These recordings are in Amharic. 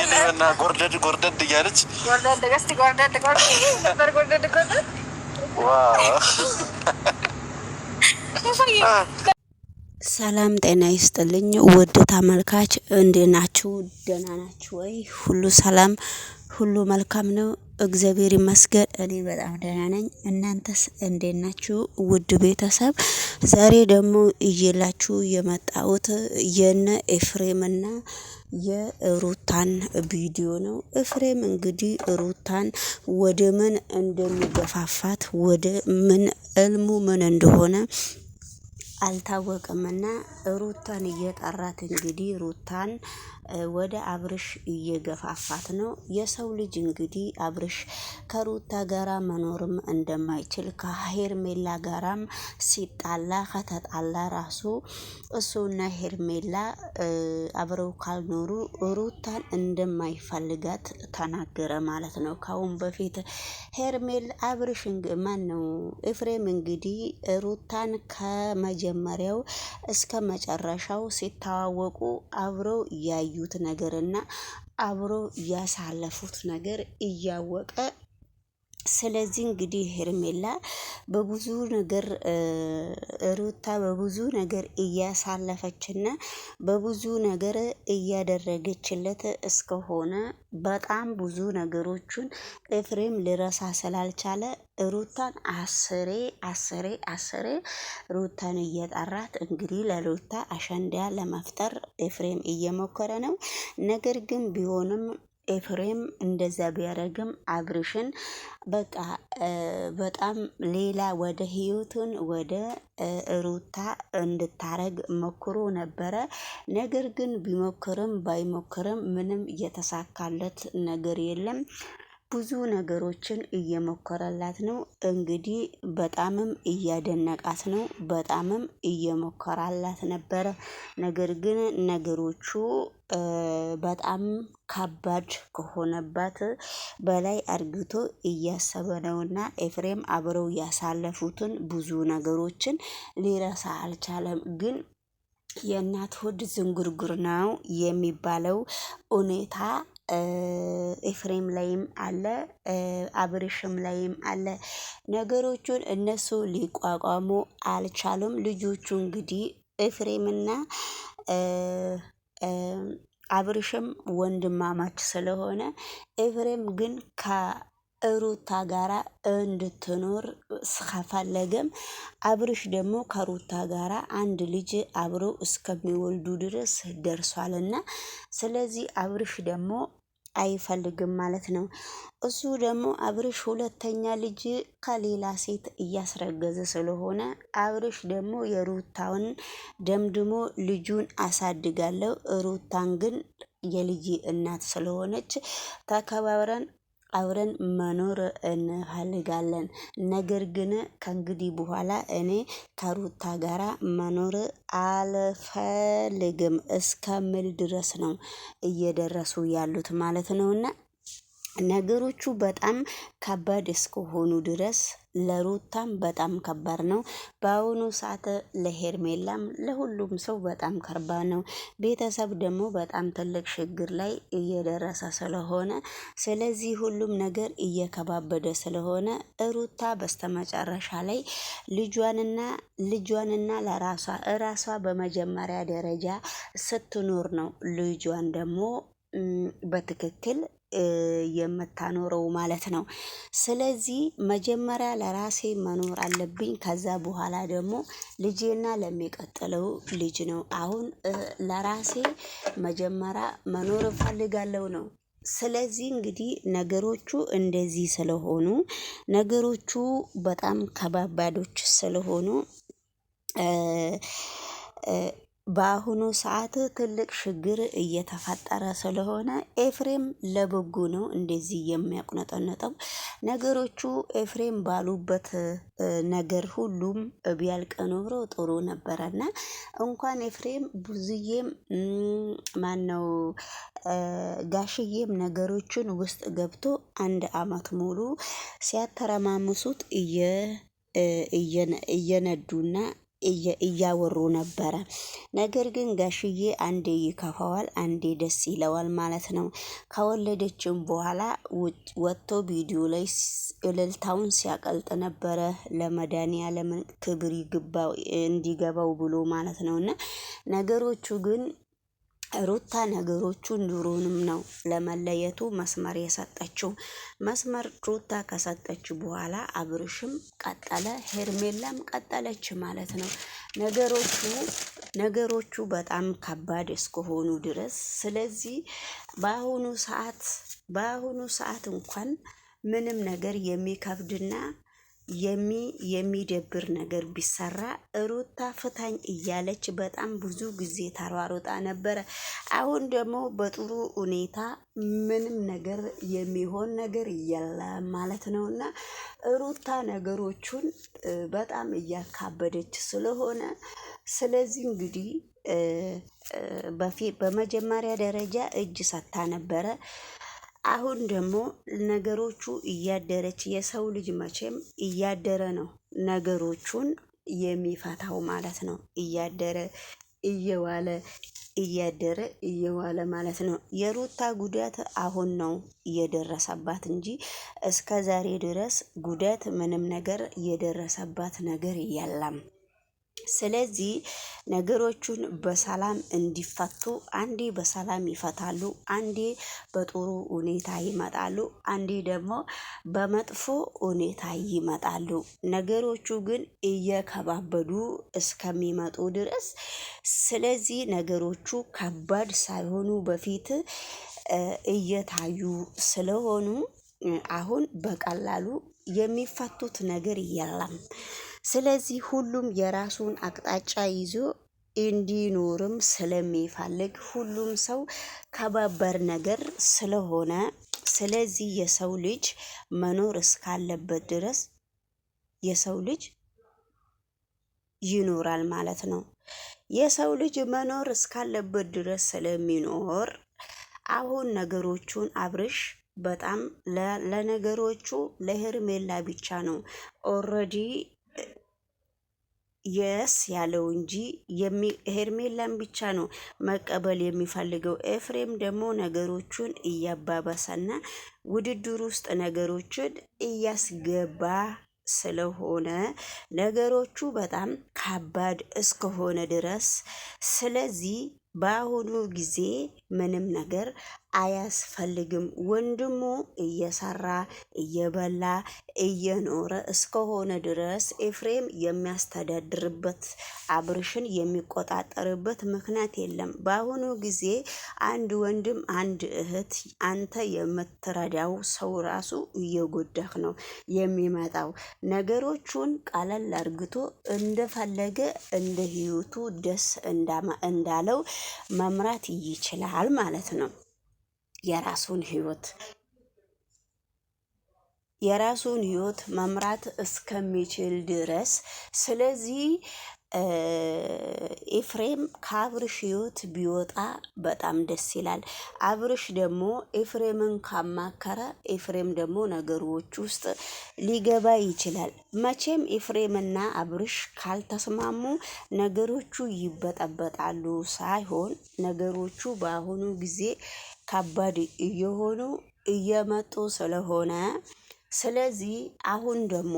እና ጎርደድ ጎርደድ እያለች ሰላም ጤና ይስጥልኝ ውድ ተመልካች፣ እንዴት ናችሁ? ደህና ናችሁ ወይ? ሁሉ ሰላም፣ ሁሉ መልካም ነው። እግዚአብሔር ይመስገን፣ እኔ በጣም ደህና ነኝ። እናንተስ እንዴት ናችሁ? ውድ ቤተሰብ፣ ዛሬ ደግሞ እየላችሁ የመጣሁት የነ ኤፍሬምና የሩታን ቪዲዮ ነው። ኤፍሬም እንግዲህ ሩታን ወደ ምን እንደሚገፋፋት ወደ ምን እልሙ ምን እንደሆነ አልታወቀምና ሩታን እየጠራት እንግዲህ ሩታን ወደ አብርሽ እየገፋፋት ነው። የሰው ልጅ እንግዲህ አብርሽ ከሩታ ጋራ መኖርም እንደማይችል ከሄርሜላ ጋራም ሲጣላ ከተጣላ ራሱ እሱና ሄርሜላ አብረው ካልኖሩ ሩታን እንደማይፈልጋት ተናገረ ማለት ነው። ካሁን በፊት ሄርሜል አብርሽ ማን ነው ኤፍሬም እንግዲህ ሩታን ከመጀመሪያው እስከ መጨረሻው ሲተዋወቁ አብረው ያዩት ነገርና አብረው ያሳለፉት ነገር እያወቀ ስለዚህ እንግዲህ ሄርሜላ በብዙ ነገር ሩታ በብዙ ነገር እያሳለፈችና በብዙ ነገር እያደረገችለት እስከሆነ በጣም ብዙ ነገሮችን ኤፍሬም ሊረሳ ስላልቻለ ሩታን አስሬ ሩታን እየጠራት እንግዲህ ለሩታ አሸንዳ ለመፍጠር ኤፍሬም እየሞከረ ነው። ነገር ግን ቢሆንም ኤፍሬም እንደዛ ቢያደርግም አብርሽን በቃ በጣም ሌላ ወደ ህይወቱን ወደ ሩታ እንድታረግ ሞክሮ ነበረ። ነገር ግን ቢሞክርም ባይሞክርም ምንም የተሳካለት ነገር የለም። ብዙ ነገሮችን እየሞከረላት ነው። እንግዲህ በጣምም እያደነቃት ነው፣ በጣምም እየሞከራላት ነበረ። ነገር ግን ነገሮቹ በጣም ከባድ ከሆነባት በላይ አርግቶ እያሰበ ነውና ኤፍሬም አብረው ያሳለፉትን ብዙ ነገሮችን ሊረሳ አልቻለም። ግን የእናት ሆድ ዝንጉርጉር ነው የሚባለው ሁኔታ ኤፍሬም ላይም አለ፣ አብርሽም ላይም አለ። ነገሮቹን እነሱ ሊቋቋሙ አልቻሉም። ልጆቹ እንግዲህ ኤፍሬምና አብርሽም ወንድማማች ስለሆነ ኤፍሬም ግን ከሩታ ጋራ እንድትኖር ከፈለገም አብርሽ ደግሞ ከሩታ ጋራ አንድ ልጅ አብሮ እስከሚወልዱ ድረስ ደርሷልና ስለዚህ አብርሽ ደግሞ አይፈልግም ማለት ነው። እሱ ደግሞ አብርሽ ሁለተኛ ልጅ ከሌላ ሴት እያስረገዘ ስለሆነ አብርሽ ደግሞ የሩታውን ደምድሞ ልጁን አሳድጋለሁ፣ ሩታን ግን የልጅ እናት ስለሆነች ተከባብረን አብረን መኖር እንፈልጋለን። ነገር ግን ከእንግዲህ በኋላ እኔ ከሩታ ጋራ መኖር አልፈልግም እስከምል ድረስ ነው እየደረሱ ያሉት ማለት ነውና ነገሮቹ በጣም ከባድ እስከሆኑ ድረስ ለሩታም በጣም ከባድ ነው። በአሁኑ ሰዓት ለሄርሜላም ለሁሉም ሰው በጣም ከባድ ነው። ቤተሰብ ደግሞ በጣም ትልቅ ችግር ላይ እየደረሰ ስለሆነ ስለዚህ ሁሉም ነገር እየከባበደ ስለሆነ ሩታ በስተመጨረሻ ላይ ልጇንና ለራሷ በመጀመሪያ ደረጃ ስትኖር ነው ልጇን ደግሞ በትክክል የምታኖረው ማለት ነው። ስለዚህ መጀመሪያ ለራሴ መኖር አለብኝ፣ ከዛ በኋላ ደግሞ ልጄና ለሚቀጥለው ልጅ ነው። አሁን ለራሴ መጀመሪያ መኖር እፈልጋለሁ ነው። ስለዚህ እንግዲህ ነገሮቹ እንደዚህ ስለሆኑ ነገሮቹ በጣም ከባባዶች ስለሆኑ በአሁኑ ሰዓት ትልቅ ችግር እየተፈጠረ ስለሆነ ኤፍሬም ለበጎ ነው እንደዚህ የሚያቁነጠነጠው። ነገሮቹ ኤፍሬም ባሉበት ነገር ሁሉም ቢያልቅ ኖሮ ጥሩ ነበረና እንኳን ኤፍሬም ብዙዬም ማነው ጋሽዬም ነገሮችን ውስጥ ገብቶ 1 አመት ሙሉ ሲያተረማምሱት እየነዱና እያወሩ ነበረ። ነገር ግን ጋሽዬ አንዴ ይከፋዋል፣ አንዴ ደስ ይለዋል ማለት ነው። ከወለደችም በኋላ ወጥቶ ቪዲዮ ላይ እልልታውን ሲያቀልጥ ነበረ። ለመድኃኒዓለምን ክብር እንዲገባው ብሎ ማለት ነው። እና ነገሮቹ ግን ሩታ ነገሮቹን ድሮንም ነው ለመለየቱ መስመር የሰጠችው። መስመር ሩታ ከሰጠች በኋላ አብርሽም ቀጠለ፣ ሄርሜላም ቀጠለች ማለት ነው። ነገሮቹ በጣም ከባድ እስከሆኑ ድረስ ስለዚህ በአሁኑ ሰዓት እንኳን ምንም ነገር የሚከብድና የሚደብር ነገር ቢሰራ ሩታ ፍታኝ እያለች በጣም ብዙ ጊዜ ተሯሩጣ ነበረ። አሁን ደግሞ በጥሩ ሁኔታ ምንም ነገር የሚሆን ነገር የለም ማለት ነውና ሩታ ነገሮቹን በጣም እያካበደች ስለሆነ ስለዚህ እንግዲህ በመጀመሪያ ደረጃ እጅ ሰጥታ ነበረ። አሁን ደግሞ ነገሮቹ እያደረች የሰው ልጅ መቼም እያደረ ነው ነገሮቹን የሚፈታው ማለት ነው። እያደረ እየዋለ ማለት ነው። የሩታ ጉዳት አሁን ነው እየደረሰባት እንጂ እስከ ዛሬ ድረስ ጉዳት ምንም ነገር የደረሰባት ነገር የለም። ስለዚህ ነገሮቹን በሰላም እንዲፈቱ አንዴ በሰላም ይፈታሉ፣ አንዴ በጥሩ ሁኔታ ይመጣሉ፣ አንዴ ደግሞ በመጥፎ ሁኔታ ይመጣሉ። ነገሮቹ ግን እየከባበዱ እስከሚመጡ ድረስ ስለዚህ ነገሮቹ ከባድ ሳይሆኑ በፊት እየታዩ ስለሆኑ አሁን በቀላሉ የሚፈቱት ነገር የለም። ስለዚህ ሁሉም የራሱን አቅጣጫ ይዞ እንዲኖርም ስለሚፈልግ ሁሉም ሰው ከባበር ነገር ስለሆነ ስለዚህ የሰው ልጅ መኖር እስካለበት ድረስ የሰው ልጅ ይኖራል ማለት ነው። የሰው ልጅ መኖር እስካለበት ድረስ ስለሚኖር አሁን ነገሮቹን አብርሽ በጣም ለነገሮቹ ለሄርሜላ ብቻ ነው ኦልሬዲ የስ ያለው እንጂ ሄርሜላን ብቻ ነው መቀበል የሚፈልገው። ኤፍሬም ደግሞ ነገሮቹን እያባባሰና ውድድር ውስጥ ነገሮችን እያስገባ ስለሆነ ነገሮቹ በጣም ከባድ እስከሆነ ድረስ ስለዚህ በአሁኑ ጊዜ ምንም ነገር አያስፈልግም። ወንድሙ እየሰራ እየበላ እየኖረ እስከሆነ ድረስ ኤፍሬም የሚያስተዳድርበት አብርሽን የሚቆጣጠርበት ምክንያት የለም። በአሁኑ ጊዜ አንድ ወንድም አንድ እህት አንተ የምትረዳው ሰው ራሱ እየጎዳህ ነው የሚመጣው። ነገሮቹን ቀለል አርግቶ እንደፈለገ እንደ ህይወቱ ደስ እንዳለው መምራት ይችላል ማለት ነው። የራሱን ህይወት መምራት እስከሚችል ድረስ ስለዚህ ኤፍሬም ከአብርሽ ህይወት ቢወጣ በጣም ደስ ይላል። አብርሽ ደግሞ ኤፍሬምን ካማከረ ኤፍሬም ደግሞ ነገሮች ውስጥ ሊገባ ይችላል። መቼም ኤፍሬምና አብርሽ ካልተስማሙ ነገሮቹ ይበጠበጣሉ ሳይሆን ነገሮቹ በአሁኑ ጊዜ ከባድ እየሆኑ እየመጡ ስለሆነ ስለዚህ አሁን ደግሞ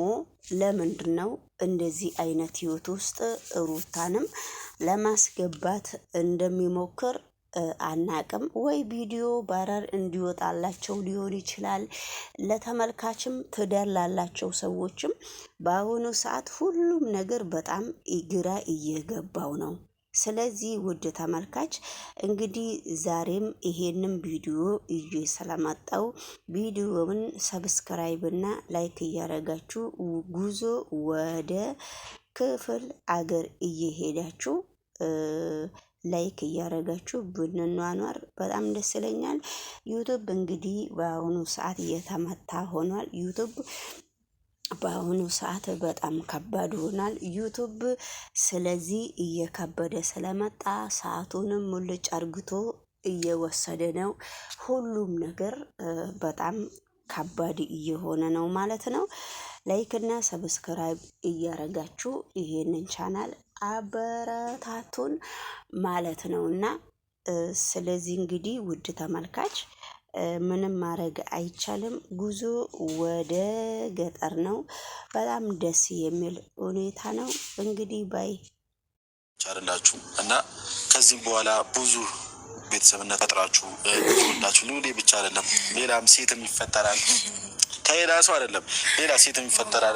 ለምንድነው እንደዚህ አይነት ህይወት ውስጥ ሩታንም ለማስገባት እንደሚሞክር አናቅም። ወይ ቪዲዮ ባረር እንዲወጣላቸው ሊሆን ይችላል። ለተመልካችም ትዳር ላላቸው ሰዎችም በአሁኑ ሰዓት ሁሉም ነገር በጣም ግራ እየገባው ነው። ስለዚህ ውድ ተመልካች እንግዲህ ዛሬም ይሄንን ቪዲዮ ይዤ ስለመጣው ቪዲዮውን ሰብስክራይብ እና ላይክ እያረጋችሁ ጉዞ ወደ ክፍል አገር እየሄዳችሁ ላይክ እያረጋችሁ ብንኗኗር በጣም ደስ ይለኛል። ዩቲዩብ እንግዲህ በአሁኑ ሰዓት እየተመታ ሆኗል። ዩቲዩብ በአሁኑ ሰዓት በጣም ከባድ ሆኗል ዩቲዩብ። ስለዚህ እየከበደ ስለመጣ ሰአቱንም ሙልጭ አርግቶ እየወሰደ ነው። ሁሉም ነገር በጣም ከባድ እየሆነ ነው ማለት ነው። ላይክ እና ሰብስክራይብ እያረጋችሁ ይሄንን ቻናል አበረታቱን ማለት ነው። እና ስለዚህ እንግዲህ ውድ ተመልካች ምንም ማድረግ አይቻልም። ጉዞ ወደ ገጠር ነው። በጣም ደስ የሚል ሁኔታ ነው። እንግዲህ ባይ ቻላችሁ እና ከዚህም በኋላ ብዙ ቤተሰብነት ፈጥራችሁ ልጅ ወልዳችሁ ልውሌ ብቻ አይደለም ሌላም ሴትም ይፈጠራል። ከሌላ ሰው አይደለም ሌላ ሴትም ይፈጠራል።